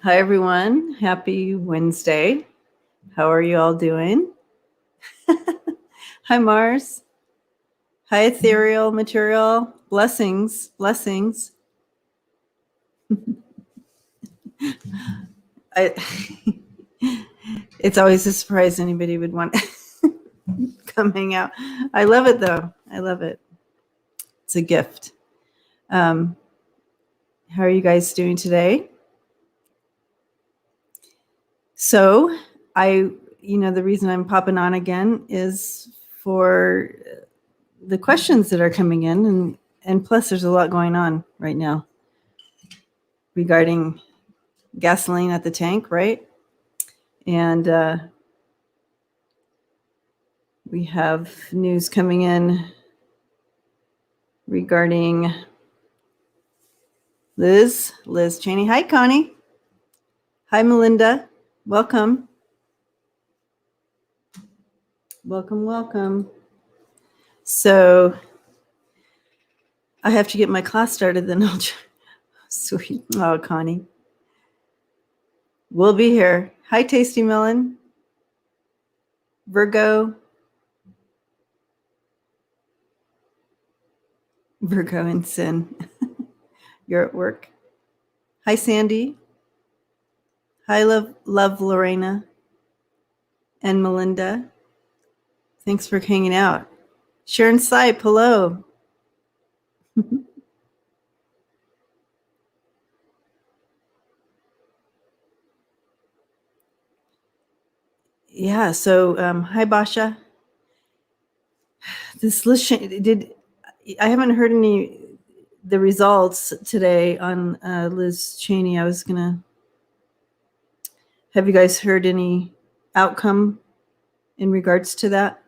Hi, everyone. Happy Wednesday. How are you all doing? Hi, Mars. Hi, ethereal material. Blessings. Blessings. I, it's always a surprise anybody would want to come hang out. I love it, though. I love it. It's a gift. How are you guys doing today? So, the reason I'm popping on again is for the questions that are coming in, and plus there's a lot going on right now regarding gasoline at the tank, right? And we have news coming in regarding Liz Cheney. Hi, Connie. Hi, Melinda. Welcome. Welcome. So I have to get my class started, then I'll sweet. Oh, Connie. We'll be here. Hi, Tasty Melon. Virgo and Sin. You're at work. Hi, Sandy. Hi, love Lorena and Melinda. Thanks for hanging out. Sharon Sipe, hello. Yeah, so hi, Basha. This list I haven't heard the results today on Liz Cheney. I was gonna have you guys heard any outcome in regards to that?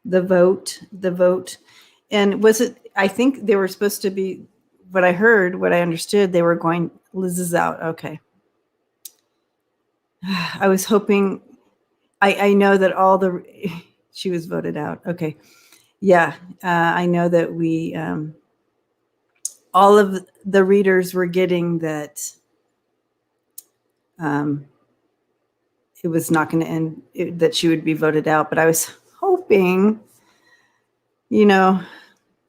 The vote, and was it? I think they were supposed to be. What I heard, what I understood, they were going. Liz is out. Okay. I was hoping. I know that she was voted out. Okay. Yeah, I know that we all of the readers were getting that it was not going to end, that she would be voted out. But I was hoping,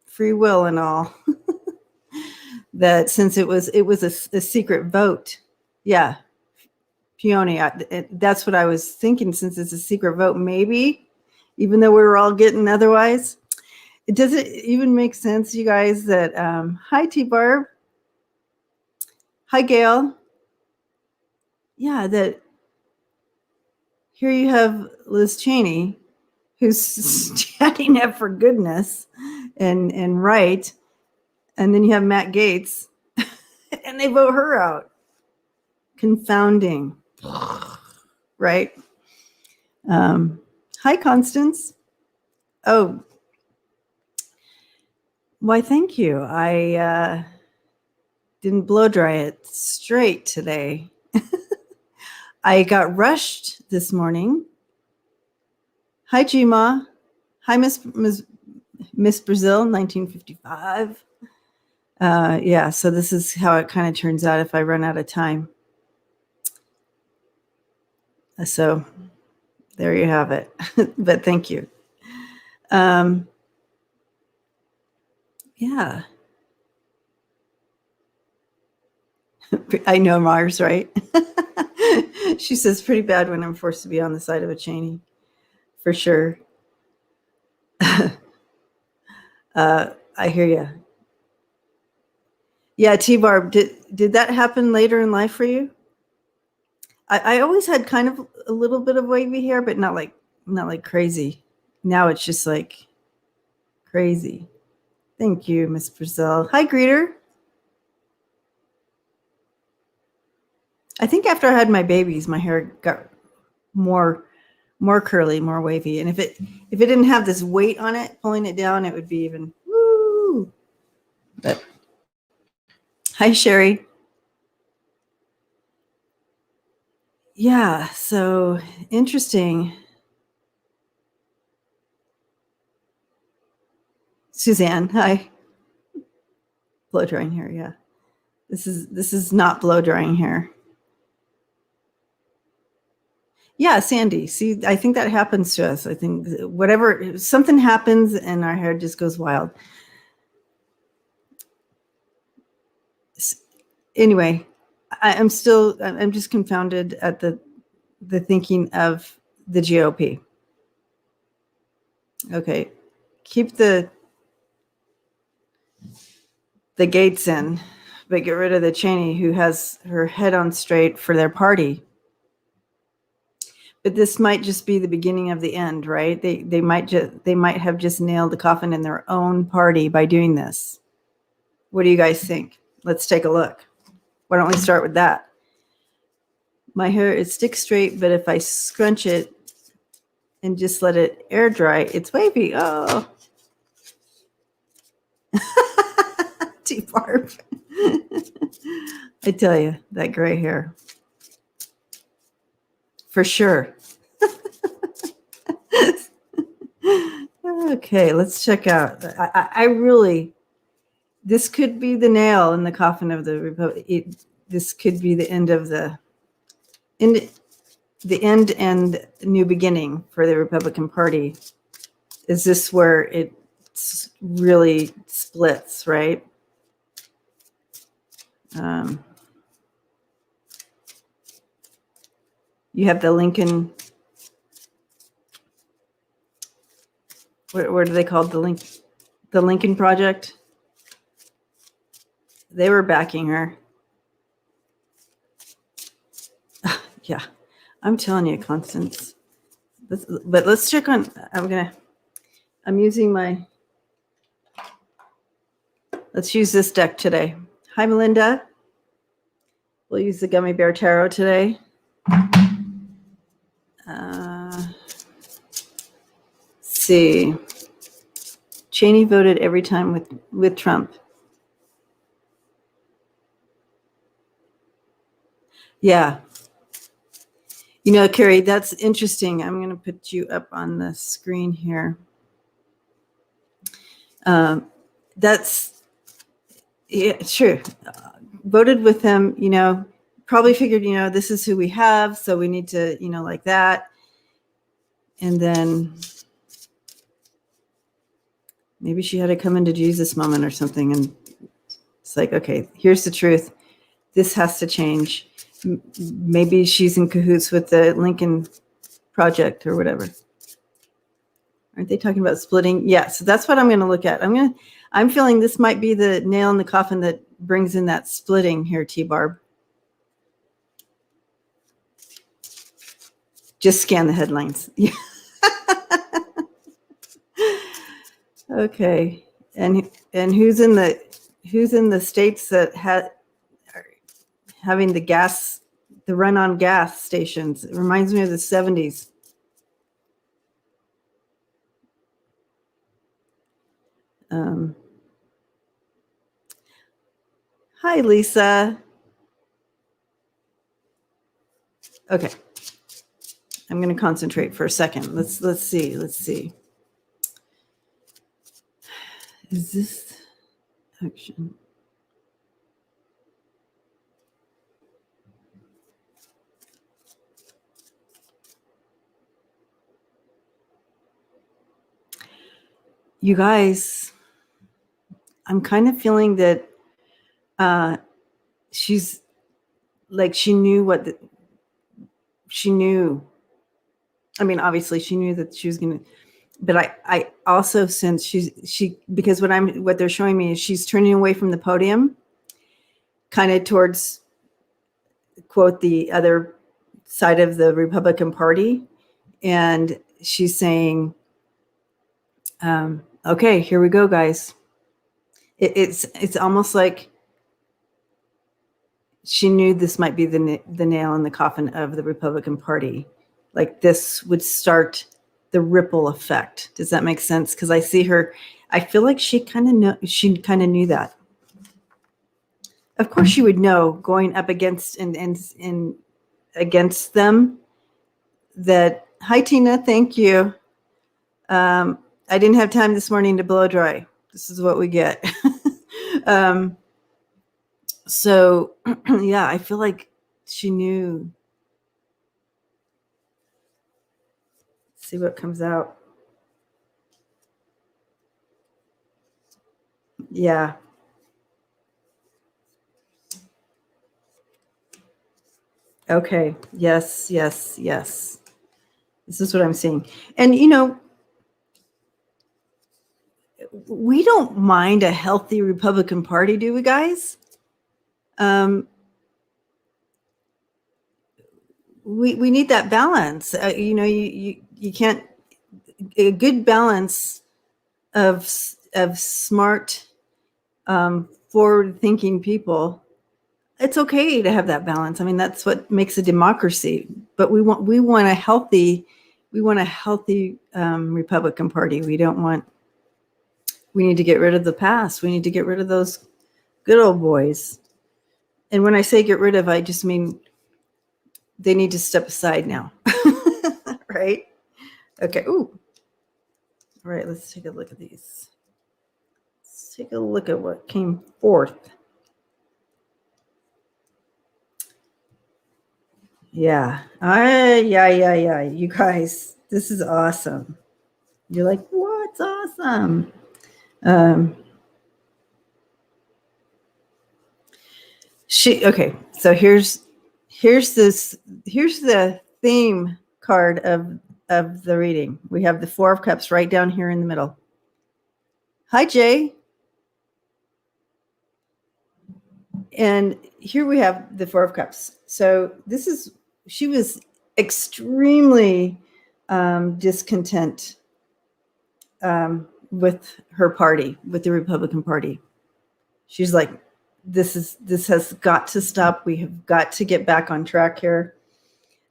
free will and all, that since it was a secret vote. Yeah, Peony. That's what I was thinking. Since it's a secret vote, maybe, even though we were all getting otherwise. Does it even make sense, you guys, that hi, T-Barb. Hi, Gail. Yeah, that here you have Liz Cheney, who's standing up for goodness and right, and then you have Matt Gaetz, and they vote her out. Confounding, right? Hi, Constance. Oh, why, thank you. I didn't blow dry it straight today. I got rushed this morning. Hi, Gma. Hi, Miss Brazil, 1955. Yeah, so this is how it kind of turns out if I run out of time. So there you have it. But thank you. Yeah. I know Mars, right? She says pretty bad when I'm forced to be on the side of a Cheney, for sure. I hear you. Yeah, T-Barb, did that happen later in life for you? I always had kind of a little bit of wavy hair, but not like crazy. Now it's just like crazy. Thank you, Miss Brazil. Hi, Greeter. I think after I had my babies, my hair got more curly, more wavy. And if it didn't have this weight on it, pulling it down, it would be even woo. But hi, Sherry. Yeah, so interesting. Suzanne, hi. Blow drying hair, yeah. This is not blow drying hair. Yeah, Sandy. See, I think that happens to us. I think whatever, something happens and our hair just goes wild. Anyway, I'm just confounded at the thinking of the GOP. Okay, keep the Gaetz in, but get rid of the Cheney, who has her head on straight for their party. But this might just be the beginning of the end, right? They might have just nailed the coffin in their own party by doing this. What do you guys think? Let's take a look. Why don't we start with that? My hair is stick straight, but if I scrunch it and just let it air dry, it's wavy. Oh. T-Barb. I tell you, that gray hair. For sure. Okay, let's check out. I really, this could be the nail in the coffin of the Republic. This could be the end of the end and new beginning for the Republican Party. Is this where it really splits, right? You have the Lincoln. What do they call the Lincoln Project? They were backing her. Yeah, I'm telling you, Constance. But let's check on. I'm using my. Let's use this deck today. Hi, Melinda. We'll use the Gummy Bear Tarot today. See. Cheney voted every time with Trump. Yeah. You know, Carrie, that's interesting. I'm going to put you up on the screen here. That's true. Voted with him, you know, probably figured, you know, this is who we have, so we need to, you know, like that. And then maybe she had a come into Jesus moment or something. And it's like, okay, here's the truth. This has to change. Maybe she's in cahoots with the Lincoln Project or whatever. Aren't they talking about splitting? Yeah, so that's what I'm going to look at. I'm feeling this might be the nail in the coffin that brings in that splitting here, T-Barb. Just scan the headlines. Okay, and who's in the states that having the run on gas stations? It reminds me of the 70s. Hi, Lisa. Okay, I'm going to concentrate for a second. Let's see. Is this action? You guys, I'm kind of feeling that she's like, she knew. I mean, obviously she knew that she was going to, but I also sense she because what they're showing me is she's turning away from the podium, kind of towards, quote, the other side of the Republican Party. And she's saying, okay, here we go, guys. It's almost like she knew this might be the nail in the coffin of the Republican Party. Like this would start the ripple effect. Does that make sense? Because I see her, I feel like she kind of knew that. Of course she would know, going up against and against them, that, hi Tina, thank you. I didn't have time this morning to blow dry. This is what we get. So, yeah, I feel like she knew. Let's see what comes out. Yeah. Okay. Yes, yes, yes. This is what I'm seeing. And, we don't mind a healthy Republican Party, do we, guys? We need that balance. You can't, a good balance of smart, forward thinking people. It's okay to have that balance. I mean, that's what makes a democracy. But we want a healthy Republican Party. We need to get rid of the past. We need to get rid of those good old boys. And when I say get rid of, I just mean they need to step aside now. Right? Okay. Ooh. All right, let's take a look at these. Let's take a look at what came forth. Yeah. Yeah. You guys, this is awesome. You're like, what's awesome? Okay. So here's the theme card of the reading. We have the Four of Cups right down here in the middle. Hi, Jay. And here we have the Four of Cups. So she was extremely discontent with her party, with the Republican Party. She's like, this has got to stop. We have got to get back on track here.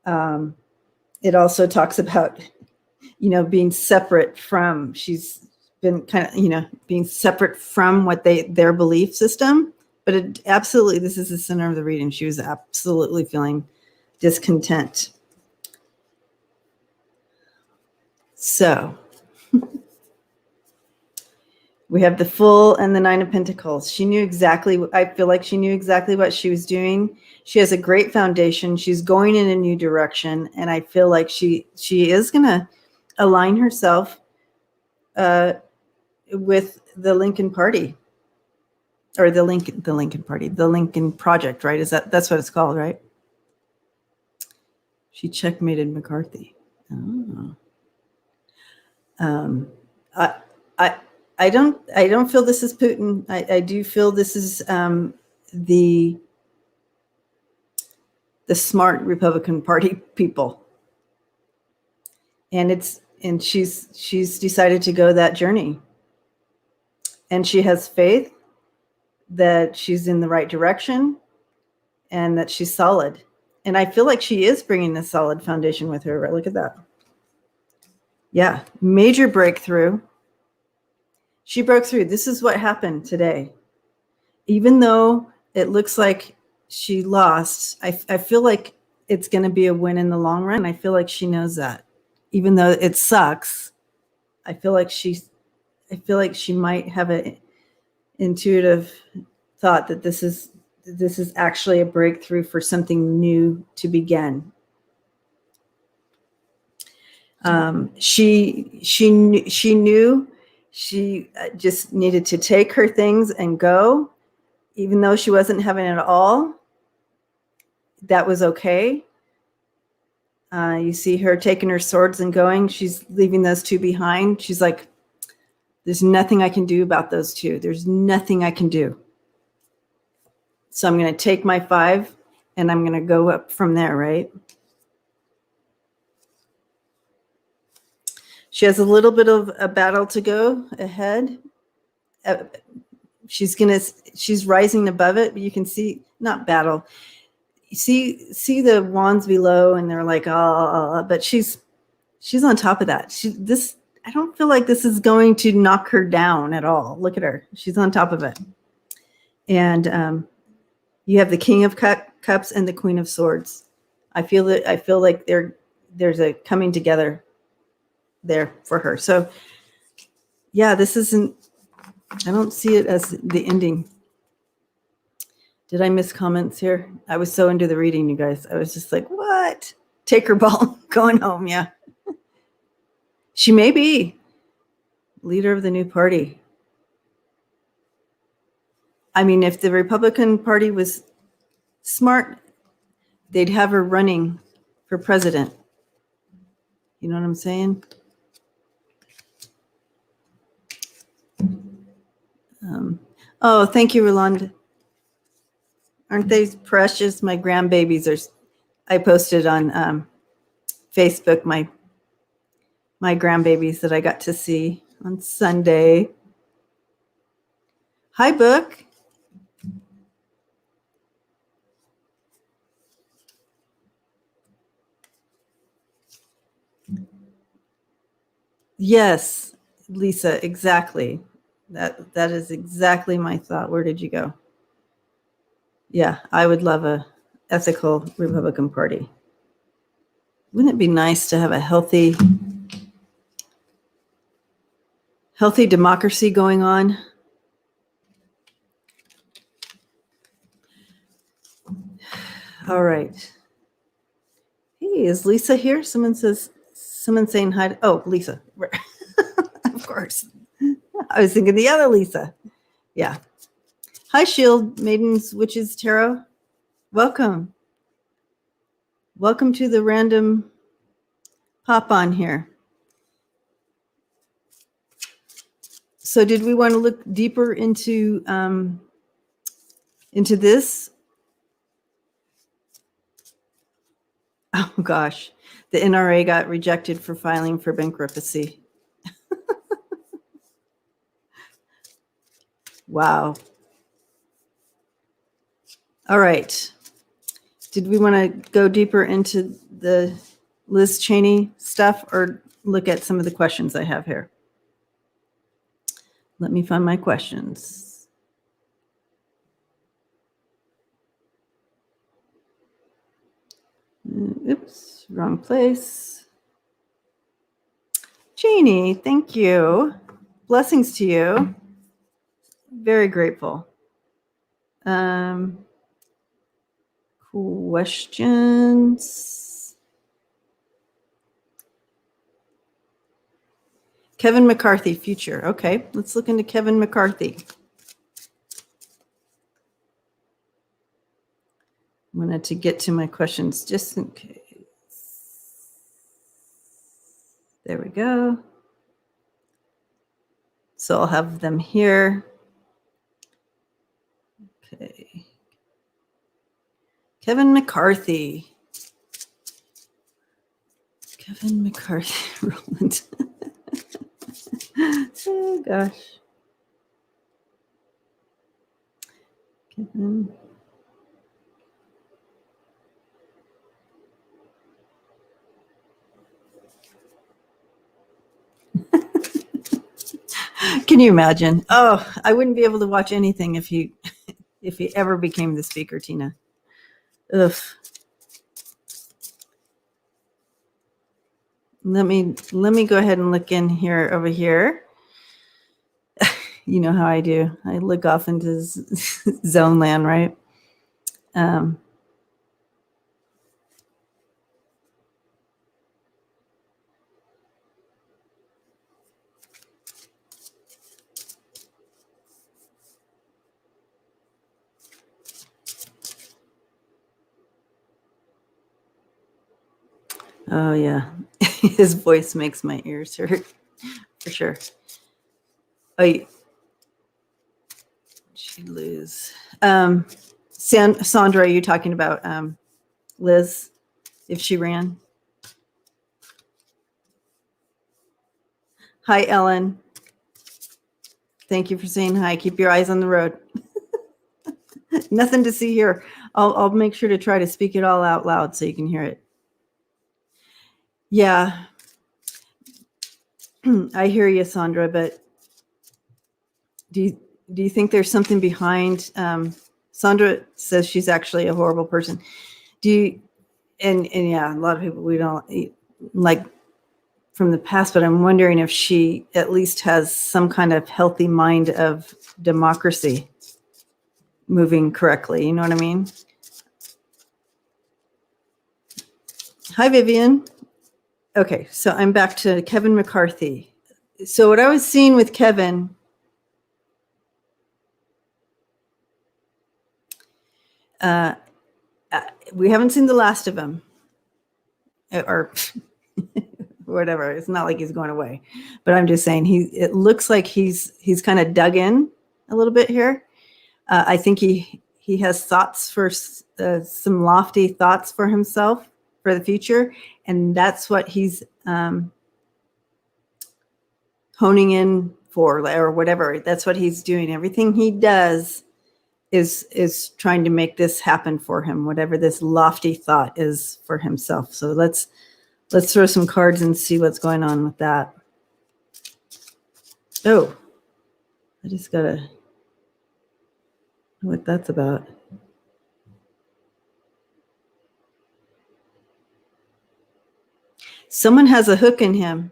It also talks about, being separate from, she's been kind of, being separate from what their belief system. But absolutely, this is the center of the reading. She was absolutely feeling discontent. So we have the Fool and the Nine of Pentacles. I feel like she knew exactly what she was doing. She has a great foundation. She's going in a new direction. And I feel like she is going to align herself with the Lincoln Party. Or the Lincoln Party, the Lincoln Project, right? That's what it's called, right? She checkmated McCarthy. Oh. I don't feel this is Putin. I do feel this is the smart Republican Party people, and she's decided to go that journey, and she has faith that she's in the right direction, and that she's solid. And I feel like she is bringing a solid foundation with her. Right? Look at that. Yeah, major breakthrough. She broke through. This is what happened today. Even though it looks like she lost, I feel like it's going to be a win in the long run. I feel like she knows that. Even though it sucks, I feel like she might have an intuitive thought that this is actually a breakthrough for something new to begin. She knew she just needed to take her things and go, even though she wasn't having it all. That was okay. You see her taking her swords and going. She's leaving those two behind. She's like, there's nothing I can do about those two. There's nothing I can do. So I'm going to take my 5 and I'm going to go up from there, right? She has a little bit of a battle to go ahead. She's rising above it, but you can see, not battle. You see the wands below, and they're like, oh, but she's on top of that. I don't feel like this is going to knock her down at all. Look at her. She's on top of it. And you have the King of Cups and the Queen of Swords. I feel like there's a coming together there for her. So yeah, I don't see it as the ending Did I miss comments here? I was so into the reading, you guys. I was just like, what? Take her ball, going home, yeah. She may be leader of the new party. I mean, if the Republican Party was smart, they'd have her running for president. You know what I'm saying? Oh, thank you, Rolanda. Aren't they precious? My grandbabies are. I posted on Facebook my grandbabies that I got to see on Sunday. Hi, Book. Yes, Lisa, exactly. That is exactly my thought. Where did you go? Yeah, I would love a ethical Republican Party. Wouldn't it be nice to have a healthy democracy going on? All right. Hey, is Lisa here? Someone saying hi. Oh, Lisa. Of course. I was thinking the other Lisa. Yeah. Hi, Shield Maidens, Witches, Tarot. Welcome. Welcome to the random pop on here. So did we want to look deeper into this? Oh, gosh. The NRA got rejected for filing for bankruptcy. Wow. All right. Did we want to go deeper into the Liz Cheney stuff or look at some of the questions I have here? Let me find my questions. Oops, wrong place. Cheney, thank you. Blessings to you. Very grateful. Questions. Kevin McCarthy, future. Okay, let's look into Kevin McCarthy. I wanted to get to my questions just in case. There we go. So I'll have them here. Okay. Kevin McCarthy. Kevin McCarthy, Roland. Oh, gosh. Kevin. Can you imagine? Oh, I wouldn't be able to watch anything if he ever became the speaker, Tina. Ugh. Let me go ahead and look in here over here. You know how I do. I look off into zone land, right? Oh yeah, his voice makes my ears hurt for sure. Oh, she'd lose. Sandra, are you talking about Liz if she ran? Hi, Ellen. Thank you for saying hi. Keep your eyes on the road. Nothing to see here. I'll make sure to try to speak it all out loud so you can hear it. Yeah. I hear you, Sandra, but do you think there's something behind? Sandra says she's actually a horrible person. And yeah, a lot of people we don't like from the past, but I'm wondering if she at least has some kind of healthy mind of democracy. moving correctly. You know what I mean? Hi, Vivian. Okay, so I'm back to Kevin McCarthy. So what I was seeing with Kevin, we haven't seen the last of him, or whatever. It's not like he's going away, but I'm just saying it looks like he's kind of dug in a little bit here. I think he has thoughts for some lofty thoughts for himself for the future, and that's what he's honing in for, or whatever. That's what he's doing. Everything he does is trying to make this happen for him, whatever this lofty thought is for himself. So let's throw some cards and see what's going on with that. Oh, I just gotta know what that's about. Someone has a hook in him.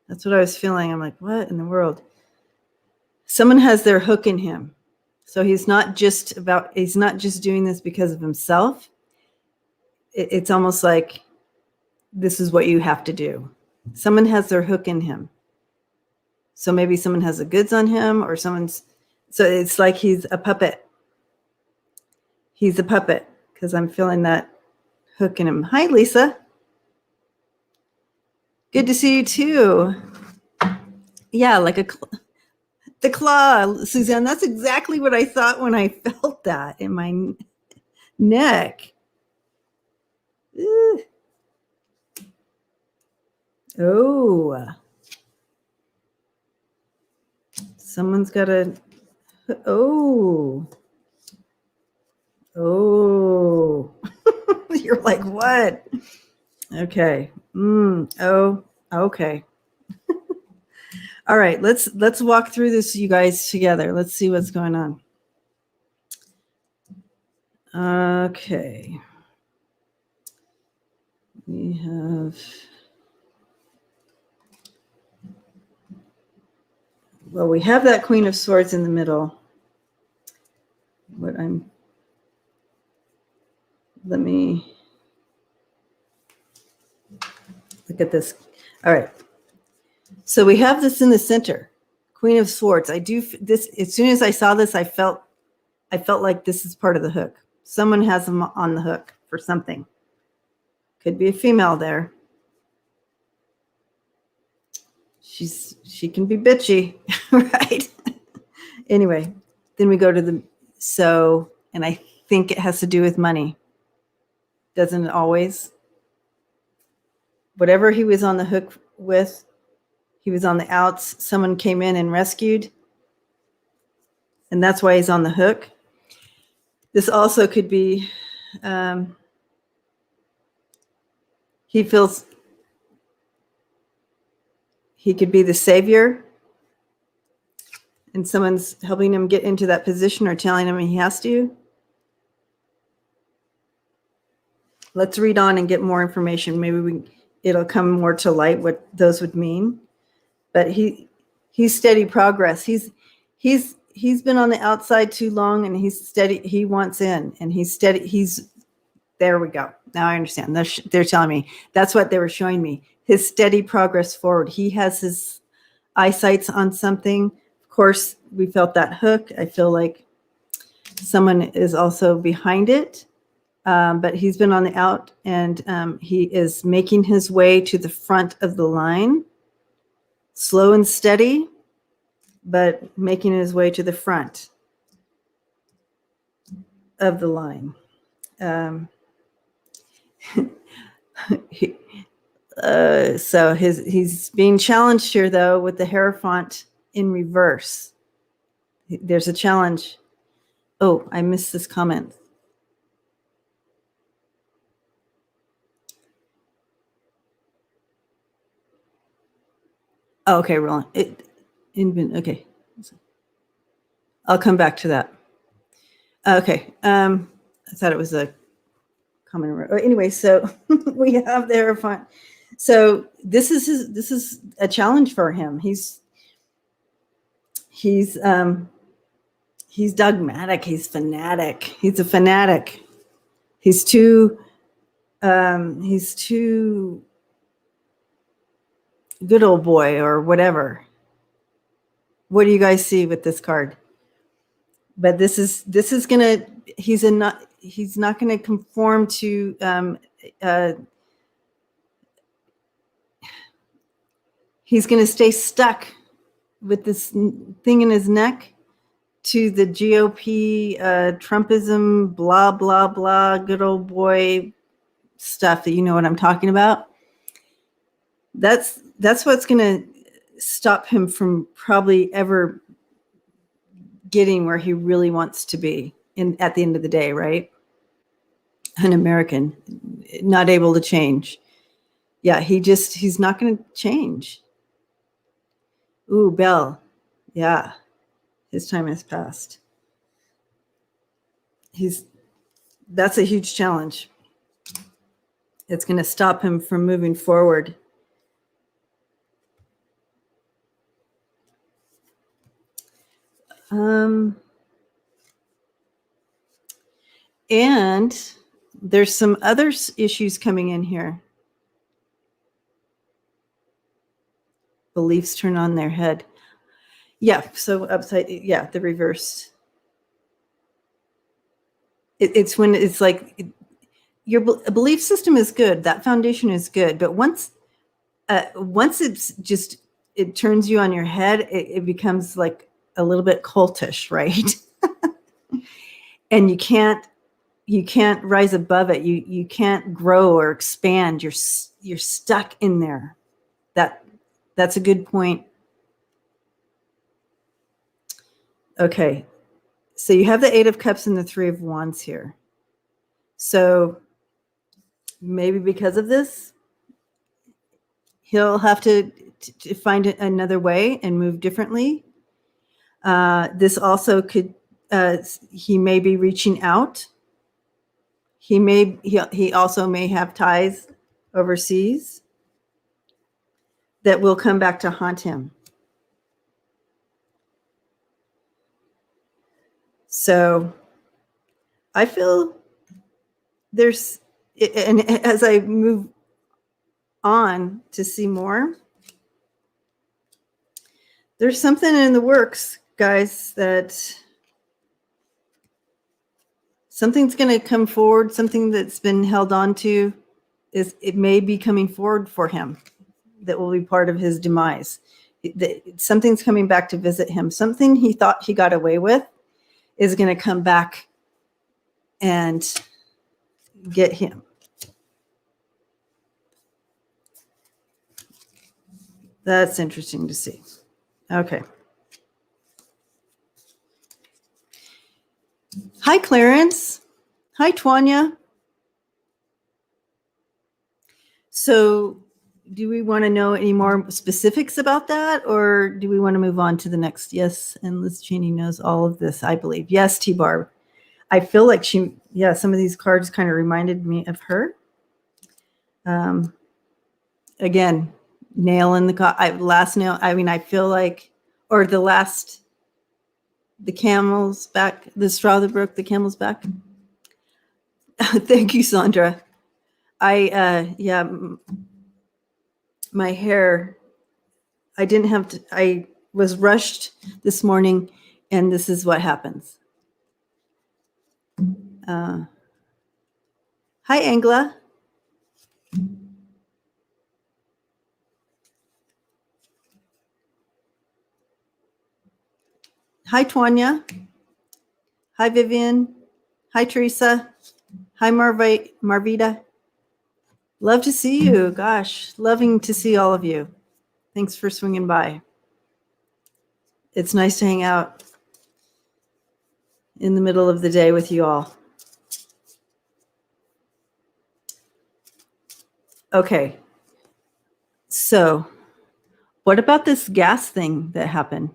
That's what I was feeling. I'm like, what in the world? Someone has their hook in him. So he's not just doing this because of himself. It's almost like this is what you have to do. Someone has their hook in him. So maybe someone has the goods on him, or so it's like he's a puppet. He's a puppet, because I'm feeling that hook in him. Hi, Lisa. Good to see you too. Yeah, like the claw, Suzanne. That's exactly what I thought when I felt that in my neck. Ooh. Oh, someone's got a. Oh. You're like, what? Okay. Oh, okay. All right, let's walk through this, you guys, together. Let's see what's going on. Okay. We have, well, we have that Queen of Swords in the middle. Let me look at this. All right. So we have this in the center, Queen of Swords. I do this, as soon as I saw this, I felt like this is part of the hook. Someone has them on the hook for something. Could be a female there. She can be bitchy, right? Anyway, then we go to and I think it has to do with money. Doesn't it always? Whatever he was on the hook with, he was on the outs. Someone came in and rescued, and that's why he's on the hook. This also could be, he feels he could be the savior, and someone's helping him get into that position or telling him he has to. Let's read on and get more information. Maybe it'll come more to light what those would mean. But he's steady progress. He's been on the outside too long, and he's steady. He wants in, and he's steady. There we go. Now I understand. They're telling me that's what they were showing me. His steady progress forward. He has his eyesights on something. Of course, we felt that hook. I feel like someone is also behind it. But he's been on the out, and he is making his way to the front of the line, slow and steady, but making his way to the front of the line. So he's being challenged here, though, with the Hierophant in reverse. There's a challenge. Oh, I missed this comment. Oh, okay, Roland. Okay. I'll come back to that. Okay. I thought it was a comment. Anyway, so we have the Hierophant. So this is a challenge for him. He's He's dogmatic. He's fanatic. He's a fanatic. He's too good old boy or whatever. What do you guys see with this card? But this is gonna, he's not gonna conform to he's gonna stay stuck with this thing in his neck to the GOP Trumpism, blah blah blah, good old boy stuff that you know what I'm talking about. That's what's gonna stop him from probably ever getting where he really wants to be at the end of the day, right? An American, not able to change. Yeah, he's not going to change. Ooh, Bell. Yeah, his time has passed. That's a huge challenge. It's going to stop him from moving forward. And there's some other issues coming in here. Beliefs turn on their head. Yeah, so upside, yeah, the reverse. It's when it's like your belief system is good, that foundation is good, but once it's just, it turns you on your head, it becomes like a little bit cultish, right? And you can't rise above it. You can't grow or expand. You're stuck in there. That's a good point. Okay, so you have the Eight of Cups and the Three of Wands here. So maybe because of this, he'll have to find another way and move differently. This also could, he may be reaching out. He also may have ties overseas that will come back to haunt him. So I feel there's, and as I move on to see more, there's something in the works, guys, that something's going to come forward, something that's been held on to, it may be coming forward for him that will be part of his demise. Something's coming back to visit him. Something he thought he got away with is going to come back and get him. That's interesting to see. Okay. Hi, Clarence. Hi, Tanya. So do we want to know any more specifics about that, or do we want to move on to the next? Yes, and Liz Cheney knows all of this, I believe. Yes, T-Barb. I feel like some of these cards kind of reminded me of her. Again, nail in the last nail. I mean, I feel like, or the camel's back, the straw that broke the camel's back. Thank you, Sandra. My hair, I was rushed this morning, and this is what happens. Hi, Angela. Hi, Tanya. Hi, Vivian. Hi, Teresa. Hi, Marvita. Love to see you. Gosh, loving to see all of you. Thanks for swinging by. It's nice to hang out in the middle of the day with you all. Okay. So, what about this gas thing that happened?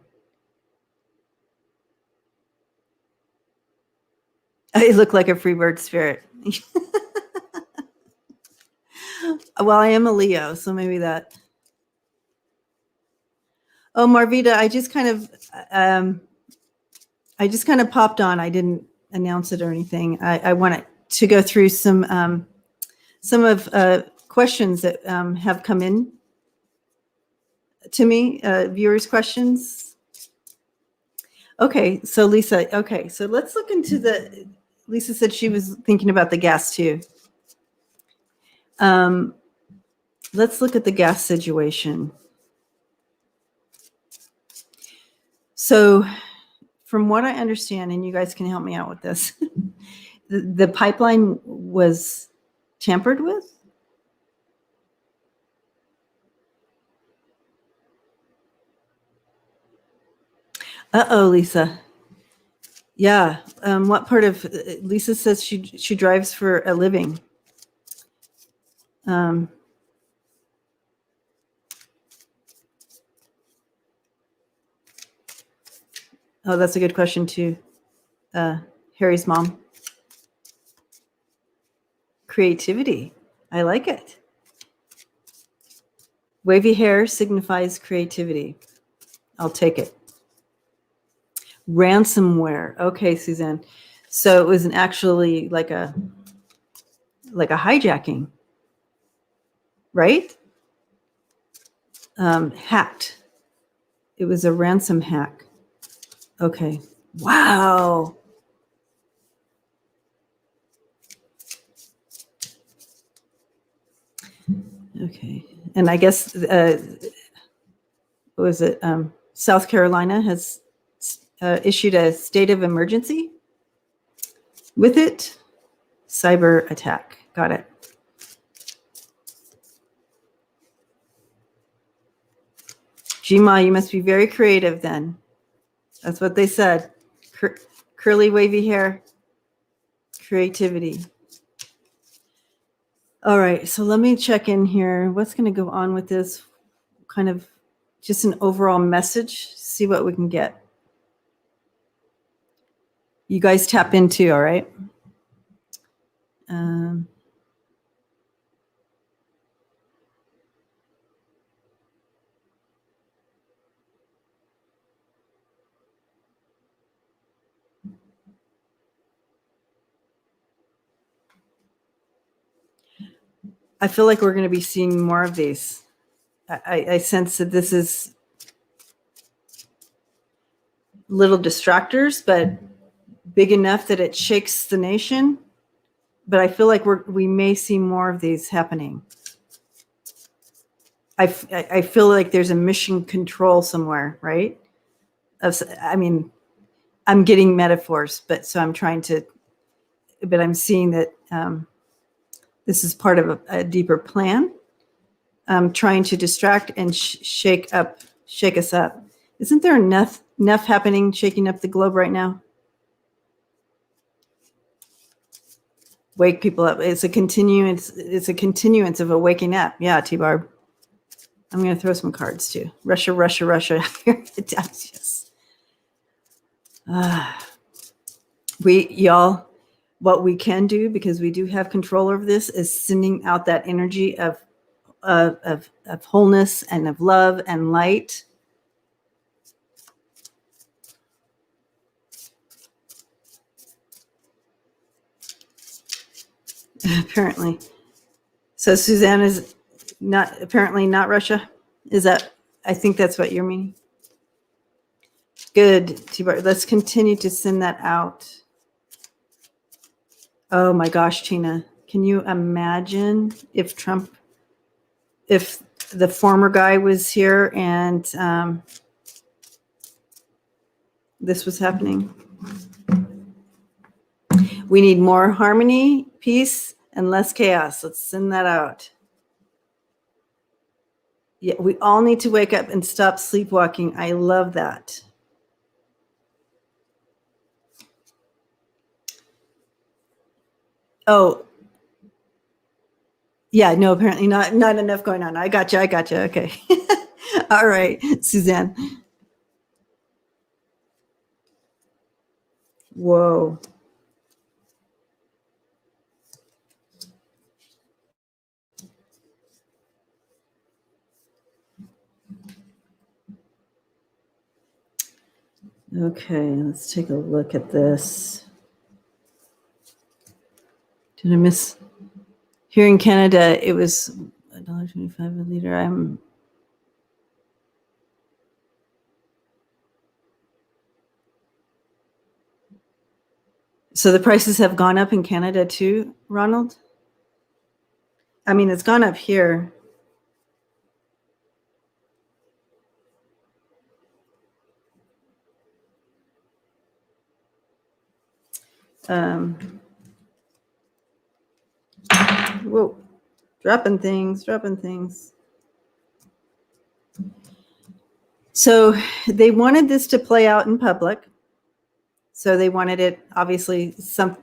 I look like a Freebird spirit. Well, I am a Leo, so maybe that. Oh, Marvita, I just kind of, I just kind of popped on. I didn't announce it or anything. I wanted to go through some of questions that have come in to me, viewers' questions. Okay, so Lisa, okay, so let's look into Lisa said she was thinking about the gas too. Let's look at the gas situation. So from what I understand, and you guys can help me out with this, the pipeline was tampered with? Uh-oh, Lisa. Yeah. What part of Lisa says she drives for a living? Oh, that's a good question too. Harry's mom. Creativity. I like it. Wavy hair signifies creativity. I'll take it. Ransomware. Okay, Suzanne. So it was actually like a hijacking, right? Hacked. It was a ransom hack. Okay. Wow. Okay. And I guess, what was it? South Carolina has issued a state of emergency with it. Cyber attack. Got it. Gma, you must be very creative then. That's what they said. Curly, wavy hair. Creativity. All right, so let me check in here. What's going to go on with this? Kind of just an overall message. See what we can get. You guys tap into, all right? I feel like we're going to be seeing more of these. I sense that this is little distractors, but big enough that it shakes the nation. But I feel like we may see more of these happening. I feel like there's a mission control somewhere, right? I mean, I'm getting metaphors, but so I'm trying to, but I'm seeing that this is part of a deeper plan. Trying to distract and shake us up. Isn't there enough happening, shaking up the globe right now? Wake people up. It's a continuance. It's a continuance of a waking up. Yeah, T-Barb. I'm going to throw some cards too. Russia, Russia, Russia. Yes. Y'all, what we can do, because we do have control over this, is sending out that energy of wholeness and of love and light. Apparently. So Suzanne is apparently not Russia. Is that, I think that's what you're meaning. Good, T-Bar. Let's continue to send that out. Oh my gosh, Tina. Can you imagine if the former guy was here and this was happening? We need more harmony, peace, and less chaos. Let's send that out. Yeah, we all need to wake up and stop sleepwalking. I love that. Oh, yeah, no, apparently not enough going on. I got you. Okay. All right, Suzanne. Whoa. Okay, let's take a look at this. Did I miss? Here in Canada, it was $1.25 a liter. So the prices have gone up in Canada too, Ronald? I mean, it's gone up here. Whoa, dropping things. So they wanted this to play out in public. So they wanted it, obviously, some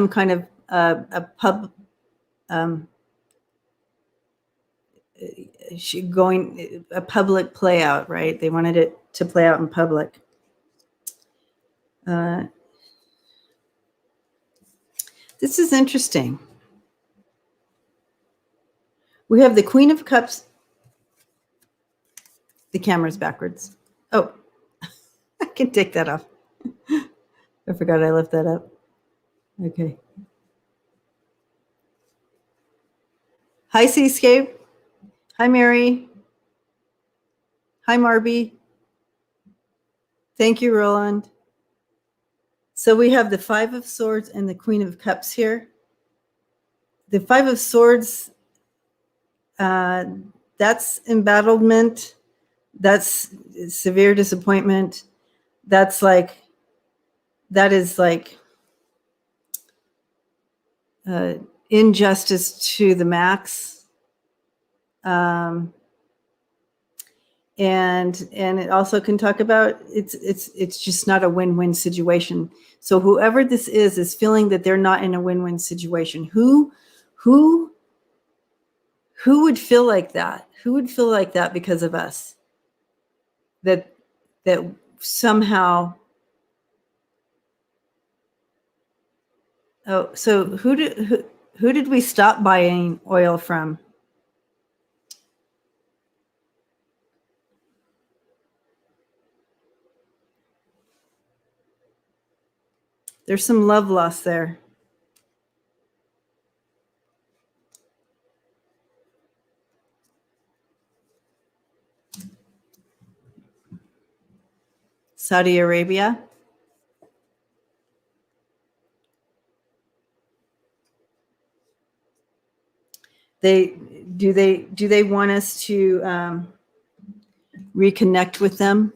kind of a public play out, right? They wanted it to play out in public. This is interesting. We have the Queen of Cups. The camera's backwards. Oh, I can take that off. I forgot I left that up. Okay. Hi, Seascape. Hi, Mary. Hi, Marby. Thank you, Roland. So we have the Five of Swords and the Queen of Cups here. The Five of Swords, that's embattlement. That's severe disappointment. That is like injustice to the max. And it also can talk about it's just not a win-win situation. So whoever this is feeling that they're not in a win-win situation. Who would feel like that? Who would feel like that because of us? That somehow. Oh, so who did we stop buying oil from? There's some love lost there. Saudi Arabia. Do they want us to reconnect with them?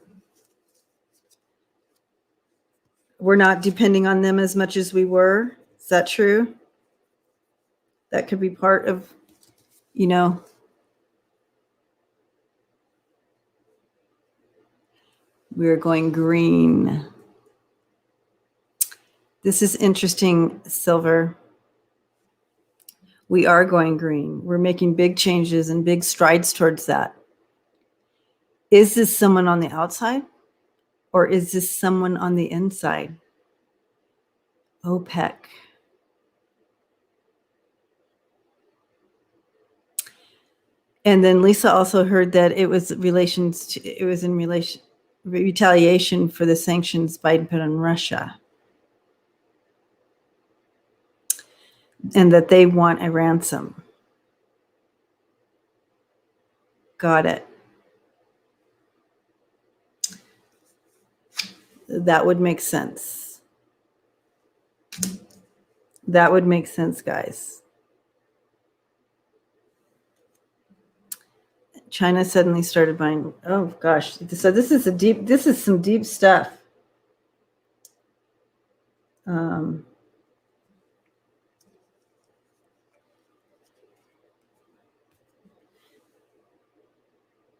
We're not depending on them as much as we were. Is that true? That could be part of, we're going green. This is interesting, Silver. We are going green. We're making big changes and big strides towards that. Is this someone on the outside or is this someone on the inside? OPEC. And then Lisa also heard that it was in retaliation for the sanctions Biden put on Russia. And that they want a ransom. Got it. That would make sense. That would make sense, guys. China suddenly started buying. Oh gosh. So this is some deep stuff.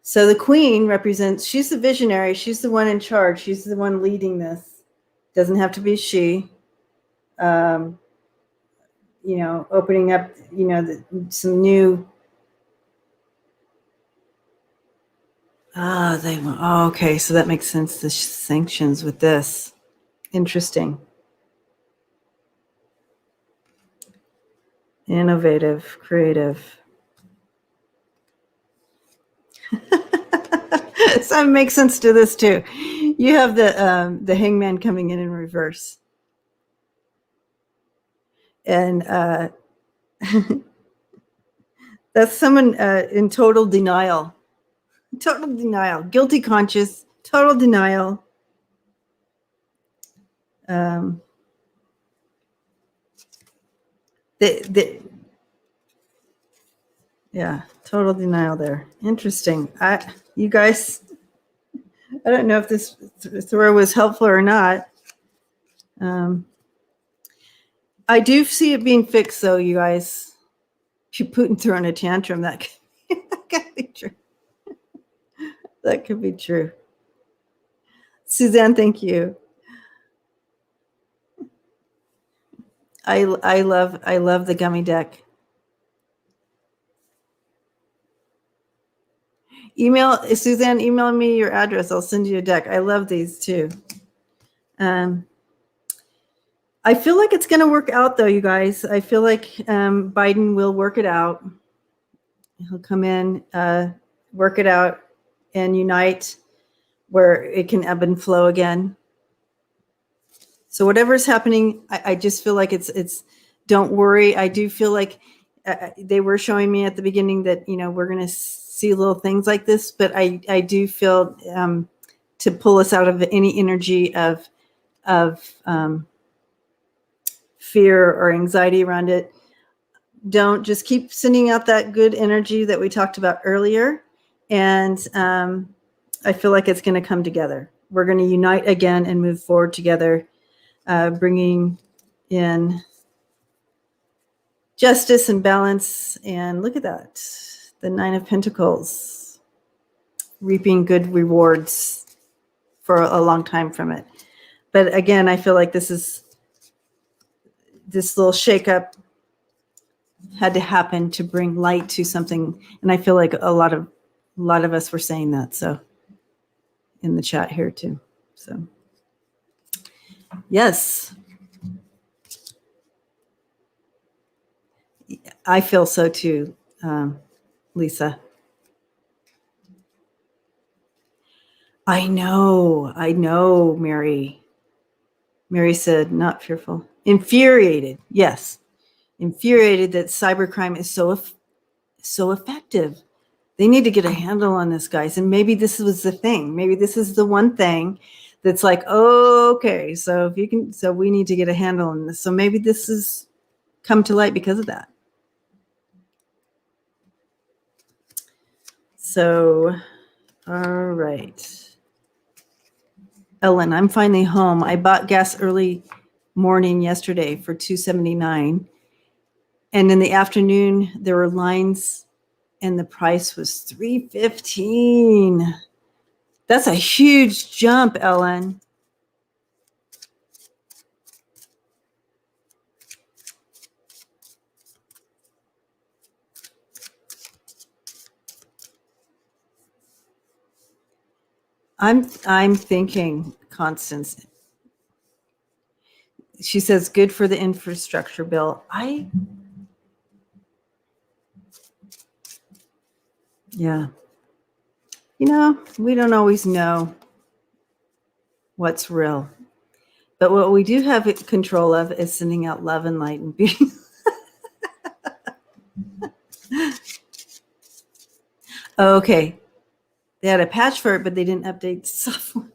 So the queen represents, she's the visionary. She's the one in charge. She's the one leading this. Doesn't have to be she. Opening up, some new. Okay. So that makes sense. The sanctions with this. Interesting. Innovative, creative. So it makes sense to this too. You have the hangman coming in reverse. And that's someone in total denial. Total denial. Guilty conscious. Total denial. Yeah, total denial there. Interesting. You guys, I don't know if this throw was helpful or not. I do see it being fixed, though, you guys. Putin throwing a tantrum, that could be true. That could be true. Suzanne, thank you. I love the gummy deck. Suzanne, email me your address. I'll send you a deck. I love these too. I feel like it's going to work out, though, you guys. I feel like Biden will work it out. He'll come in, work it out, and unite where it can ebb and flow again. So whatever's happening, I just feel like it's. Don't worry. I do feel like they were showing me at the beginning that we're going to see little things like this, but I do feel to pull us out of any energy of fear or anxiety around it. Don't just keep sending out that good energy that we talked about earlier. And I feel like it's going to come together. We're going to unite again and move forward together, bringing in justice and balance. And look at that. The 9 of Pentacles, reaping good rewards for a long time from it. But again, I feel like this little shakeup had to happen to bring light to something. And I feel like a lot of us were saying that. So in the chat here too. So yes, I feel so too, Lisa. I know, Mary. Mary said, not fearful. Infuriated. Yes. Infuriated that cybercrime is so effective. They need to get a handle on this, guys. And maybe this was the thing. Maybe this is the one thing that's like, oh, okay, so we need to get a handle on this. So maybe this has come to light because of that. So, all right. Ellen, I'm finally home. I bought gas early morning yesterday for $2.79. And in the afternoon, there were lines and the price was $3.15. That's a huge jump, Ellen. I'm thinking, Constance. She says, good for the infrastructure bill. Yeah. We don't always know what's real. But what we do have control of is sending out love and light and beauty. Okay. They had a patch for it, but they didn't update the software.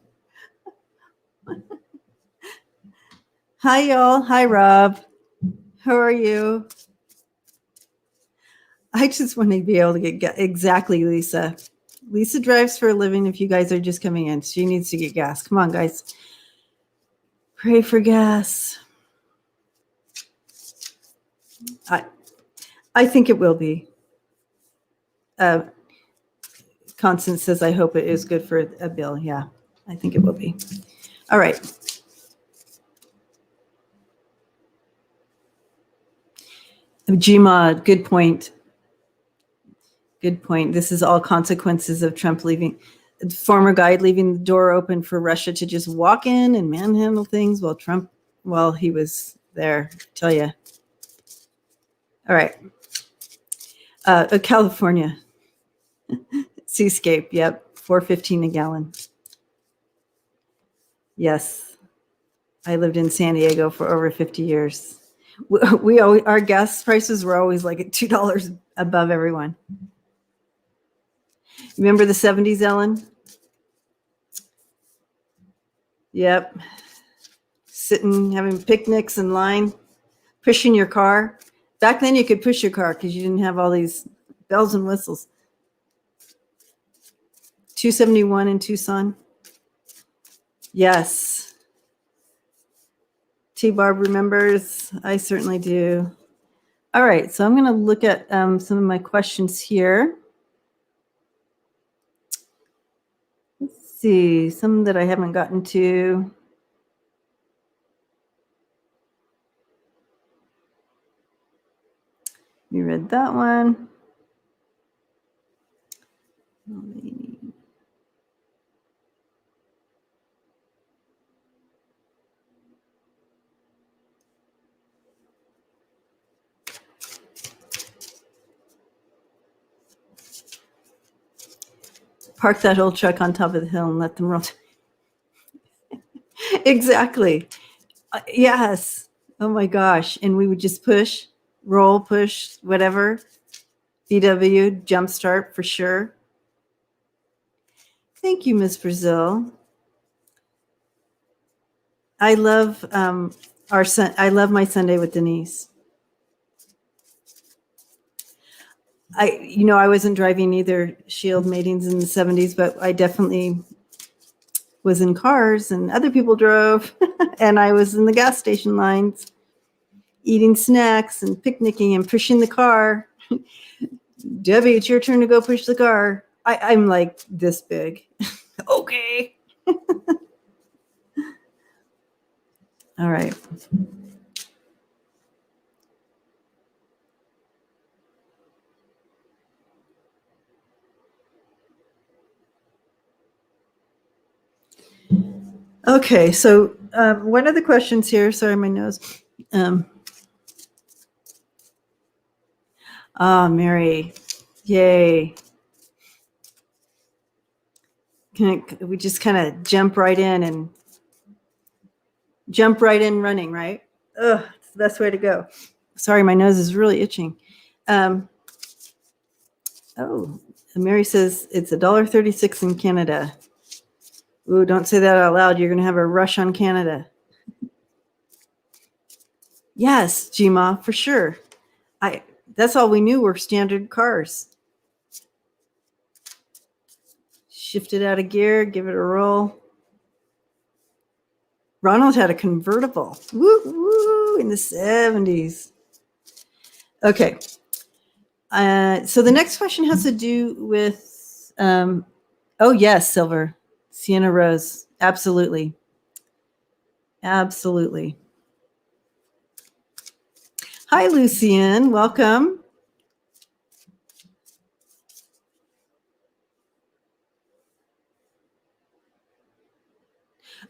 Hi, y'all. Hi, Rob. How are you? I just want to be able to get exactly, Lisa. Lisa drives for a living. If you guys are just coming in, she needs to get gas. Come on, guys. Pray for gas. I think it will be. Constance says, I hope it is good for a bill. Yeah, I think it will be. All right. Gmod, good point. Good point. This is all consequences of Trump leaving. Former guide leaving the door open for Russia to just walk in and manhandle things while he was there. I tell you. All right. California. Seascape. Yep. $4.15 a gallon. Yes. I lived in San Diego for over 50 years. We always, our gas prices were always like at $2 above everyone. Remember the 70s, Ellen? Yep. Sitting, having picnics in line, pushing your car. Back then you could push your car because you didn't have all these bells and whistles. 271 in Tucson. Yes. T-Barb remembers. I certainly do. All right, so I'm going to look at some of my questions here. Let's see, some that I haven't gotten to. You read that one. Park that old truck on top of the hill and let them roll. Exactly. Yes. Oh my gosh. And we would just push, roll, push, whatever. VW, jumpstart for sure. Thank you, Miss Brazil. I love I love my Sunday with Denise. I wasn't driving either Shield matings in the 70s, but I definitely was in cars and other people drove and I was in the gas station lines eating snacks and picnicking and pushing the car. Debbie, it's your turn to go push the car. I'm like this big. Okay. All right. Okay, so one of the questions here, sorry, my nose. Mary, yay. We just kind of jump right in running, right? Ugh, it's the best way to go. Sorry, my nose is really itching. Mary says it's $1.36 in Canada. Ooh, don't say that out loud. You're going to have a rush on Canada. Yes, Gma, for sure. That's all we knew were standard cars. Shift it out of gear, give it a roll. Ronald had a convertible. Woo, woo, in the 70s. Okay. So the next question has to do with, oh yes, Silver. Sienna Rose. Absolutely. Absolutely. Hi, Lucian. Welcome.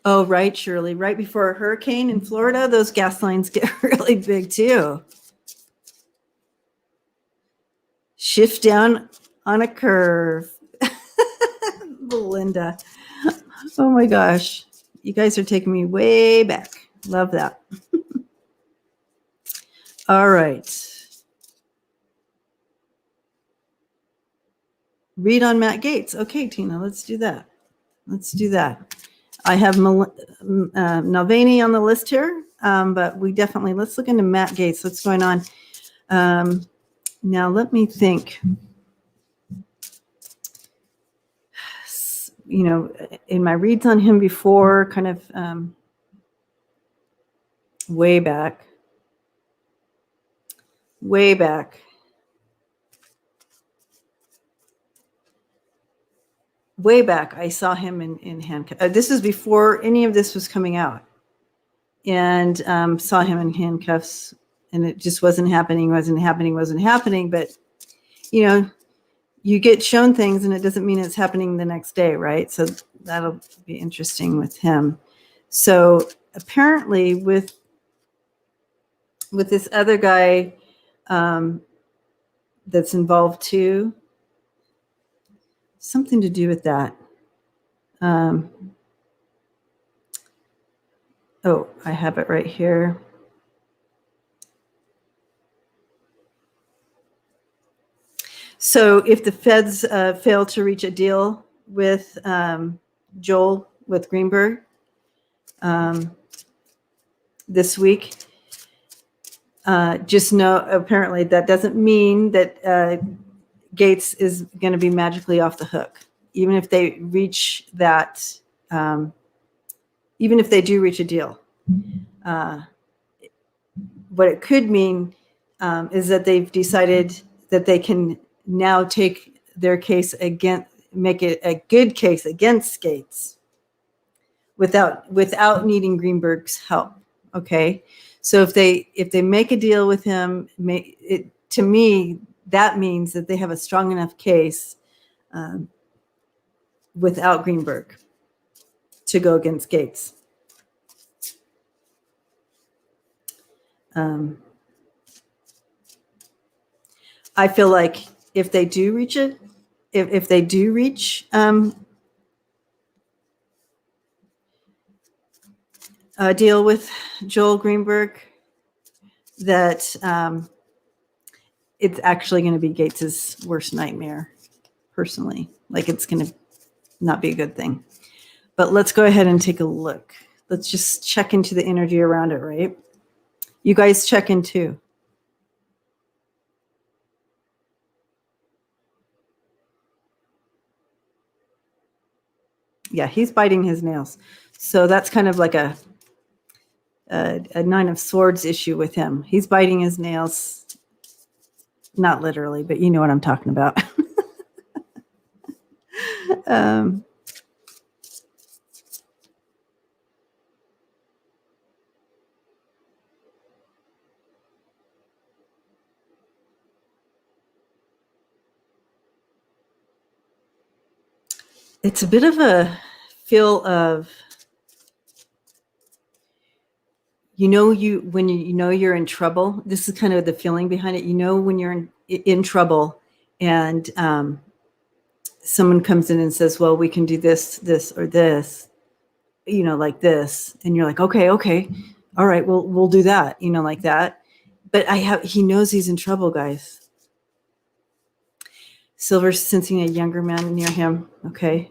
Oh, right, Shirley. Right before a hurricane in Florida, those gas lines get really big too. Shift down on a curve. Belinda. Oh my gosh. You guys are taking me way back. Love that. All right. Read on Matt Gaetz. Okay, Tina, let's do that. I have Navalny on the list here, but let's look into Matt Gaetz. What's going on? Now, let me think. In my reads on him before, kind of way back, I saw him in handcuffs. This is before any of this was coming out, and saw him in handcuffs, and it just wasn't happening. But you get shown things, and it doesn't mean it's happening the next day, right? So that'll be interesting with him. So apparently, with this other guy that's involved too, something to do with that. Oh, I have it right here. So if the feds fail to reach a deal with Joel, with Greenberg this week, just know, apparently that doesn't mean that Gaetz is going to be magically off the hook. Even if they reach that, even if they do reach a deal, what it could mean is that they've decided that they can now take their case against, make it a good case against Gaetz without needing Greenberg's help. Okay, so if they make a deal with him, to me that means that they have a strong enough case without Greenberg to go against Gaetz. I feel like if they do reach it, if they do reach a deal with Joel Greenberg, that it's actually going to be Gaetz's worst nightmare, personally. Like, it's going to not be a good thing. But let's go ahead and take a look. Let's just check into the energy around it, right? You guys check in too. Yeah, he's biting his nails. So that's kind of like a Nine of Swords issue with him. He's biting his nails. Not literally, but you know what I'm talking about. It's a bit of a feel of, when you know you're in trouble. This is kind of the feeling behind it. When you're in trouble, and someone comes in and says, "Well, we can do this, or this," like this, and you're like, "Okay, all right, we'll do that," like that. But he knows he's in trouble, guys. Silver's sensing a younger man near him. Okay.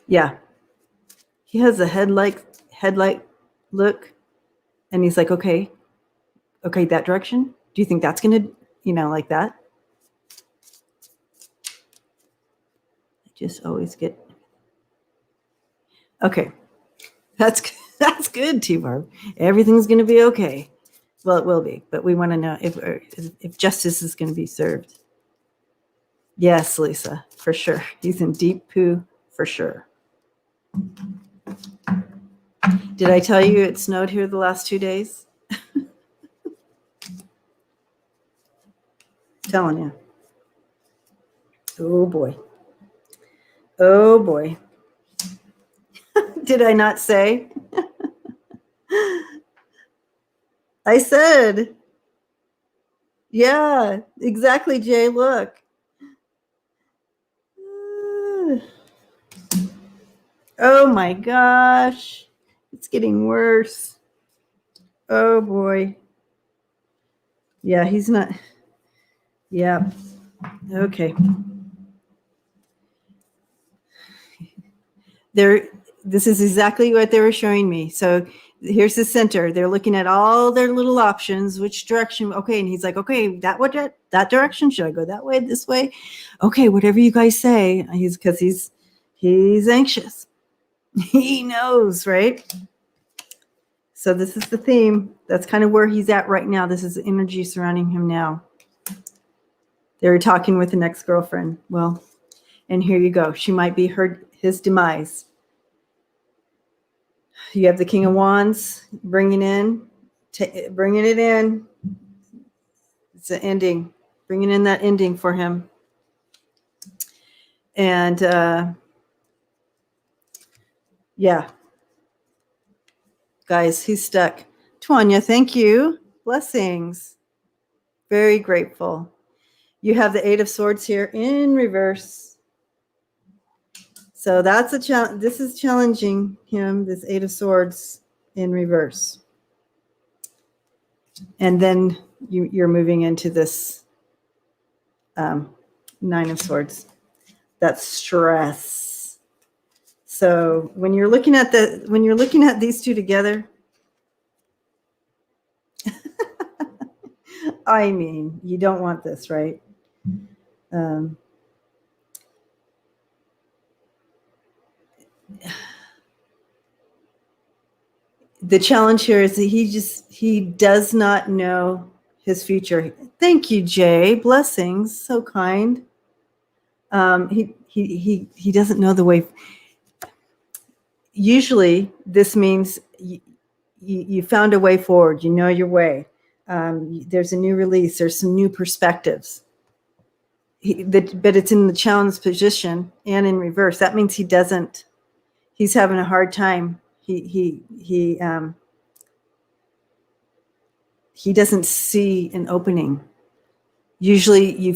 Yeah. He has a headlight look, and he's like, okay, that direction. Do you think that's going to, like that? I just always get. Okay. That's good, T-Barb. Everything's going to be okay. Well, it will be, but we want to know if justice is going to be served. Yes, Lisa, for sure. He's in deep poo, for sure. Did I tell you it snowed here the last 2 days? Telling you. Oh boy. Oh boy. Did I not say? I said. Yeah, exactly, Jay. Look. Oh my gosh. It's getting worse. Oh boy. Yeah, he's not. Yeah. Okay. This is exactly what they were showing me. So here's the center. They're looking at all their little options, which direction. Okay. And he's like, okay, that direction. Should I go that way, this way? Okay, whatever you guys say. He's anxious. He knows, right? So this is the theme. That's kind of where he's at right now. This is the energy surrounding him now. They're talking with an ex-girlfriend. Well, and here you go. She might be his demise. You have the King of Wands bringing it in. It's an ending, bringing in that ending for him. And yeah, guys, he's stuck. Tanya, thank you. Blessings. Very grateful. You have the Eight of Swords here in reverse. So that's a challenge. This is challenging him, this Eight of Swords in reverse. And then you're moving into this Nine of Swords. That's stress. So when you're looking at these two together, I mean, you don't want this, right? The challenge here is that he does not know his future. Thank you, Jay. Blessings. So kind. He doesn't know the way. Usually this means you found a way forward. You know your way. There's a new release. There's some new perspectives. But it's in the challenge position and in reverse. That means he's having a hard time. He doesn't see an opening. Usually you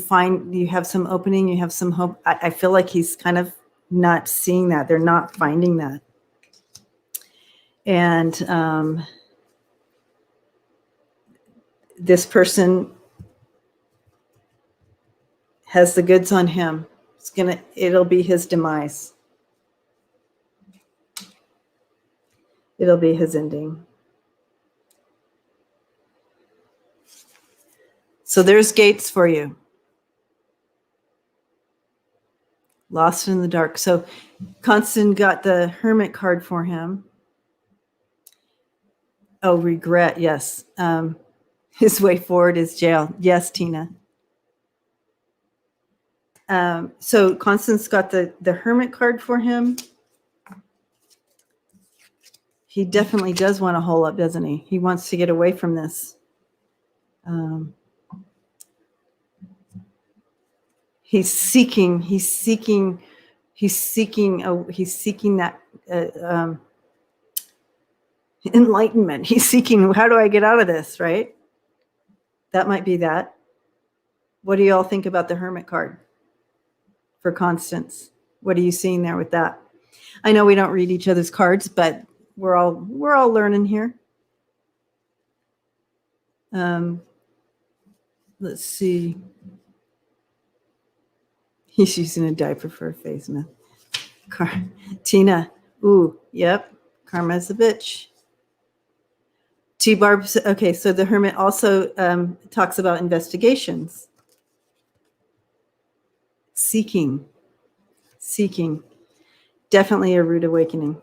have some opening, you have some hope. I feel like he's kind of not seeing that. They're not finding that. And this person has the goods on him. It'll be his demise. It'll be his ending. So there's Gaetz for you. Lost in the dark. So Constant got the Hermit card for him. Oh, regret. Yes. His way forward is jail. Yes, Tina. So Constance got the Hermit card for him. He definitely does want to hole up, doesn't he? He wants to get away from this. He's seeking that enlightenment. He's seeking, how do I get out of this, right? That might be that. What do you all think about the Hermit card for Constance? What are you seeing there with that? I know we don't read each other's cards, but we're all learning here. Let's see. He's using a diaper for a face mask. Tina. Ooh, yep. Karma's a bitch. T-Barb. Okay, so the Hermit also talks about investigations. Seeking. Definitely a rude awakening.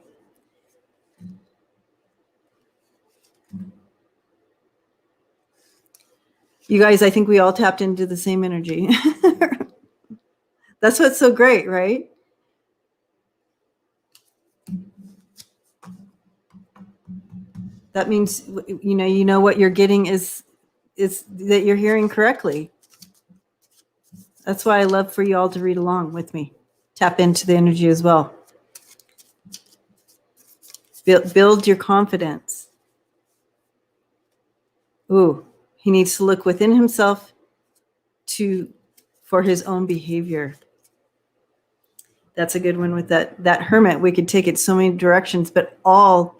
You guys, I think we all tapped into the same energy. That's what's so great, right? That means, you know what you're getting is that you're hearing correctly. That's why I love for you all to read along with me. Tap into the energy as well. Build your confidence. Ooh, he needs to look within himself for his own behavior. That's a good one with that Hermit. We could take it so many directions, but all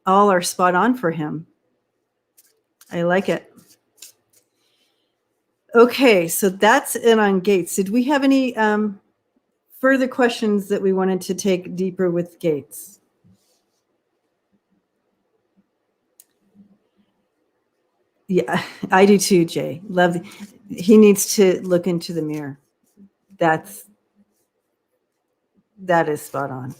are spot on for him. I like it. Okay, so that's it on Gaetz. Did we have any further questions that we wanted to take deeper with Gaetz? Yeah, I do too, Jay. He needs to look into the mirror. That is spot on.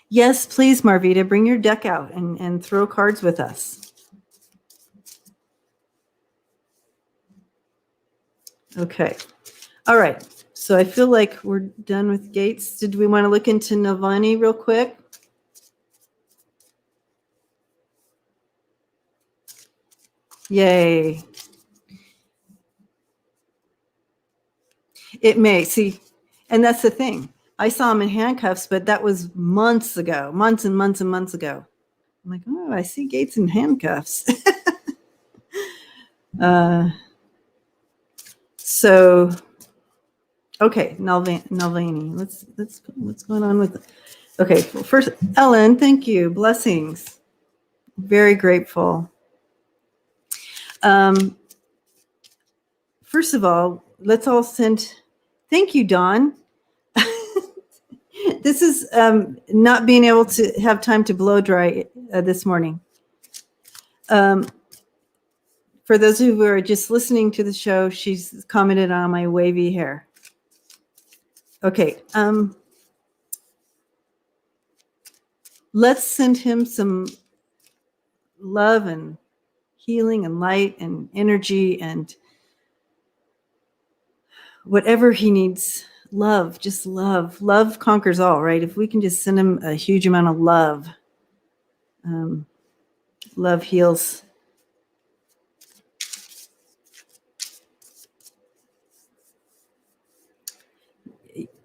Yes, please, Marvita, bring your deck out and throw cards with us. Okay. All right. So I feel like we're done with Gaetz. Did we want to look into Navalny real quick? Yay. It may. See, and that's the thing. I saw him in handcuffs, but that was months and months ago. I'm like, oh, I see Gaetz in handcuffs. So, okay, Navalny. Let's what's going on with. Okay, well, first, Ellen, thank you. Blessings. Very grateful. First of all, let's all send. Thank you, Dawn. This is not being able to have time to blow dry this morning. For those who are just listening to the show, she's commented on my wavy hair. Okay. Let's send him some love and healing and light and energy and whatever he needs. Love, just love. Love conquers all, right? If we can just send him a huge amount of love, love heals.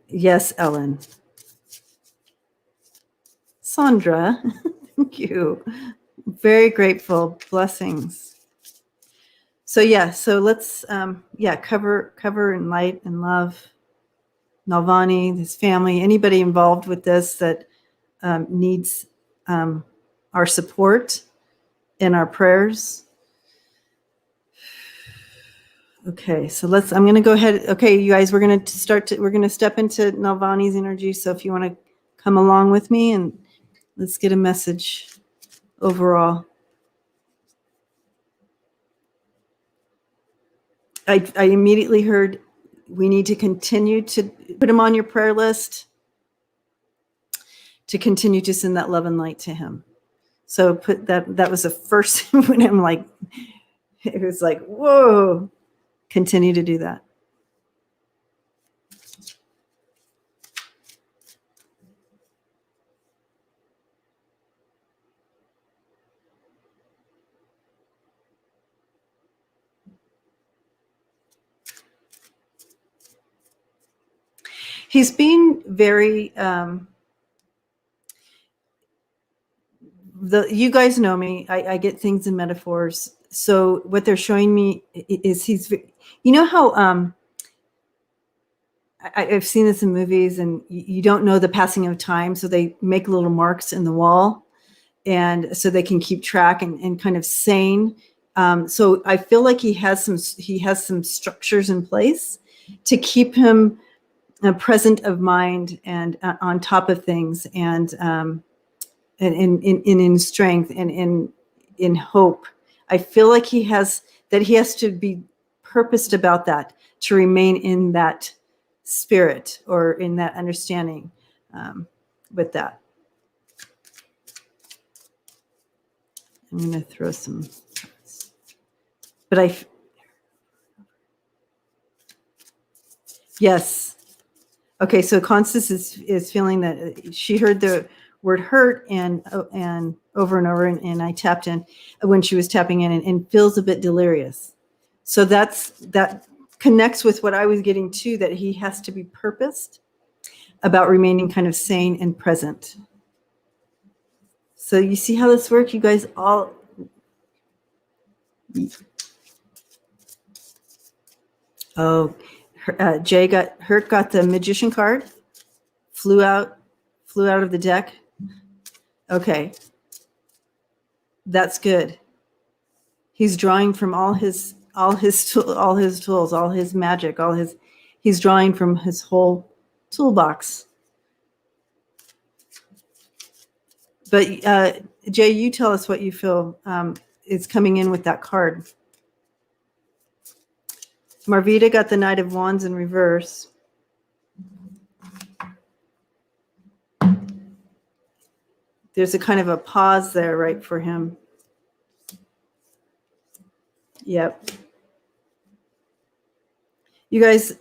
Yes, Ellen. Sondra, thank you. Very grateful. Blessings. So yeah, so let's cover in light and love Navalny, his family, anybody involved with this that needs our support and our prayers. Okay, so I'm going to go ahead. Okay, you guys, we're going to step into Navalny's energy. So if you want to come along with me and let's get a message overall. I immediately heard we need to continue to put him on your prayer list, to continue to send that love and light to him. So that was the first when I'm like, it was like, whoa, continue to do that. He's being very, you guys know me, I get things in metaphors. So what they're showing me is you know how, I've seen this in movies and you don't know the passing of time. So they make little marks in the wall and so they can keep track and kind of sane. So I feel like he has some structures in place to keep him present of mind and on top of things and in strength and in hope. I feel like he has to be purposed about that, to remain in that spirit or in that understanding with that. I'm going to throw some, but yes. Okay, so Constance is feeling that she heard the word hurt and over and over, and I tapped in when she was tapping in and feels a bit delirious. So that connects with what I was getting to, that he has to be purposed about remaining kind of sane and present. So you see how this works, you guys all. Oh, Jay got the magician card, flew out of the deck. Okay, that's good. He's drawing from all his tools, all his magic, he's drawing from his whole toolbox. But Jay, you tell us what you feel is coming in with that card. Marvita got the Knight of Wands in reverse. There's a kind of a pause there, right, for him. Yep. You guys,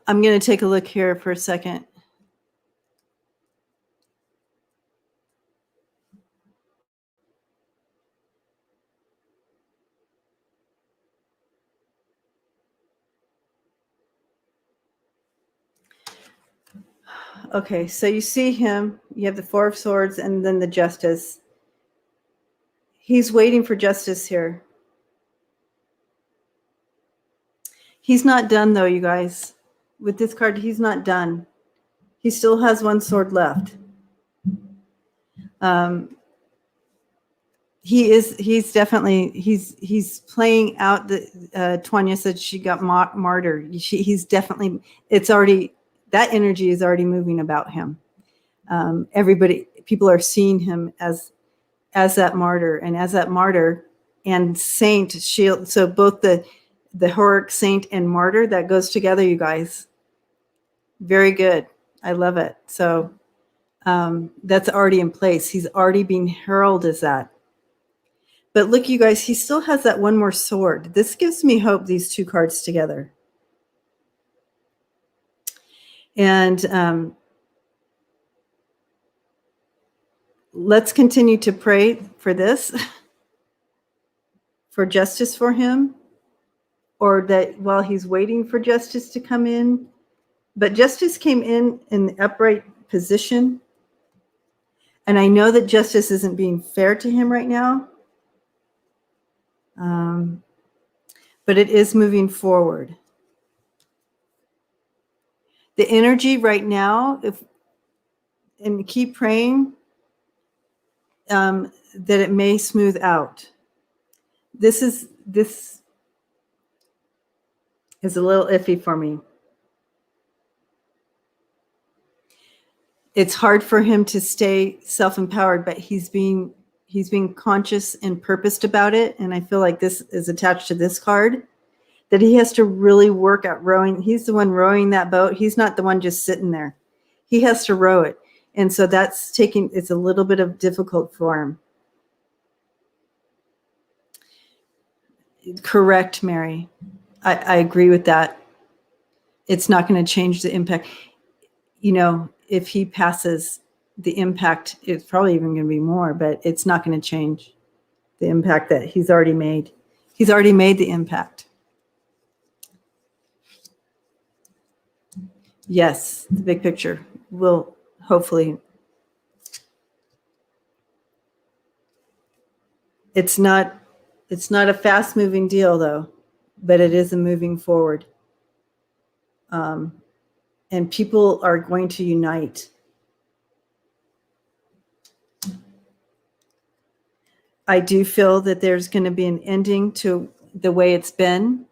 I'm going to take a look here for a second. Okay, so you see him, you have the Four of Swords and then the Justice. He's waiting for justice here. He's not done though, you guys. With this card, he's not done. He still has one sword left. He's definitely, he's playing out the, Tonya said she got martyred. He's definitely, it's already, that energy is already moving about him. People are seeing him as that martyr, and as that martyr and saint shield. So both the heroic saint and martyr, that goes together, you guys. Very good. I love it. So that's already in place. He's already being heralded as that. But look, you guys, he still has that one more sword. This gives me hope, these two cards together. And let's continue to pray for this, for justice for him, or that while he's waiting for justice to come in. But justice came in the upright position. And I know that justice isn't being fair to him right now. But it is moving forward. The energy right now, and keep praying that it may smooth out. This is a little iffy for me. It's hard for him to stay self-empowered, but he's being conscious and purposed about it. And I feel like this is attached to this card, that he has to really work at rowing. He's the one rowing that boat. He's not the one just sitting there. He has to row it. And so it's a little bit of difficult for him. Correct, Mary. I agree with that. It's not going to change the impact. You know, if he passes, the impact is probably even going to be more, but it's not going to change the impact that he's already made. He's already made the impact. Yes, the big picture will hopefully. It's not a fast moving deal though, but it is a moving forward. And people are going to unite. I do feel that there's going to be an ending to the way it's been.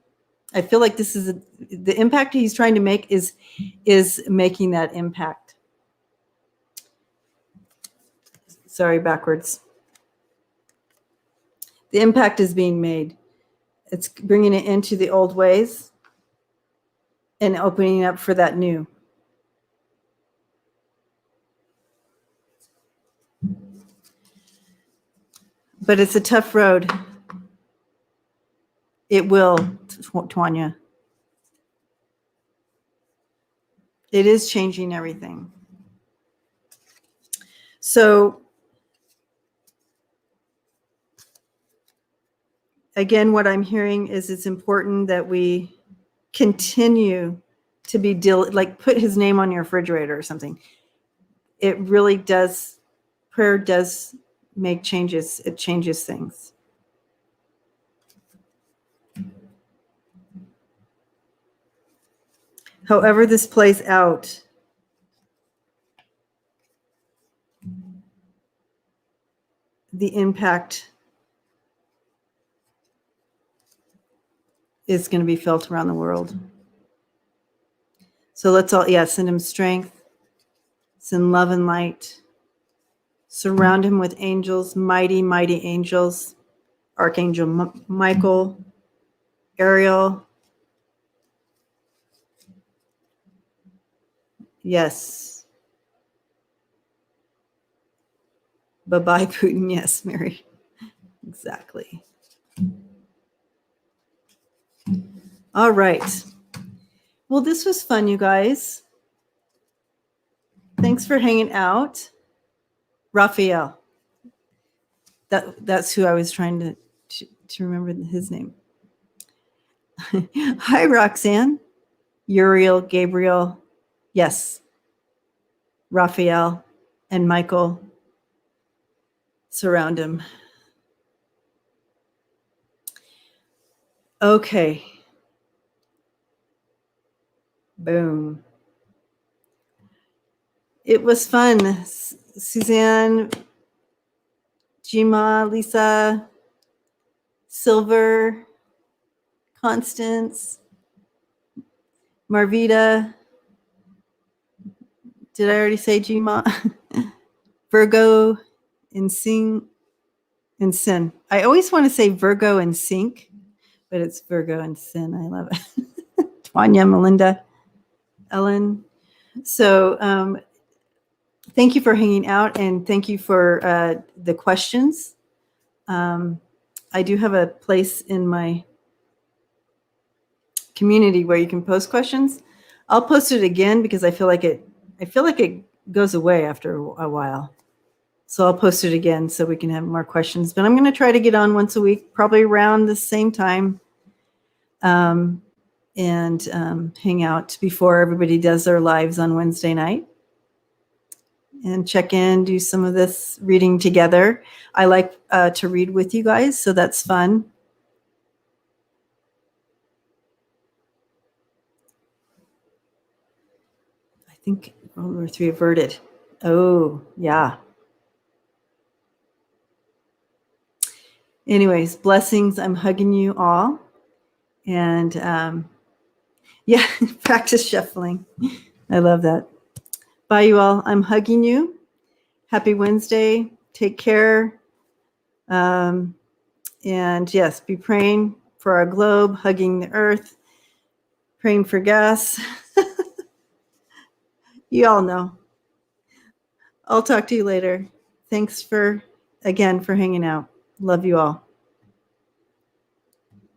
I feel like this is the impact he's trying to make is making that impact. Sorry, backwards. The impact is being made. It's bringing it into the old ways and opening up for that new. But it's a tough road. It will, Tonya. It is changing everything. So, again, what I'm hearing is it's important that we continue to be like put his name on your refrigerator or something. It really does. Prayer does make changes. It changes things. However this plays out, the impact is going to be felt around the world. So let's all, send him strength, send love and light, surround him with angels, mighty, mighty angels, Archangel Michael, Ariel. Yes. Bye-bye, Putin. Yes, Mary. Exactly. All right. Well, this was fun, you guys. Thanks for hanging out. Raphael. That's who I was trying to remember his name. Hi, Roxanne. Uriel, Gabriel. Yes. Raphael and Michael surround him. Okay. Boom. It was fun. Suzanne, Jima, Lisa, Silver, Constance, Marvita. Did I already say Jima? Virgo and Sin. I always want to say Virgo and Sync, but it's Virgo and Sin. I love it. Tanya, Melinda, Ellen. So thank you for hanging out, and thank you for the questions. I do have a place in my community where you can post questions. I'll post it again because I feel like it goes away after a while. So I'll post it again so we can have more questions. But I'm going to try to get on once a week, probably around the same time, and hang out before everybody does their lives on Wednesday night. And check in, do some of this reading together. I like to read with you guys, so that's fun. I think World War III averted. Oh, yeah. Anyways, blessings. I'm hugging you all. And yeah, practice shuffling. I love that. Bye, you all. I'm hugging you. Happy Wednesday. Take care. And yes, be praying for our globe, hugging the earth, praying for gas. You all know. I'll talk to you later. Thanks again for hanging out. Love you all.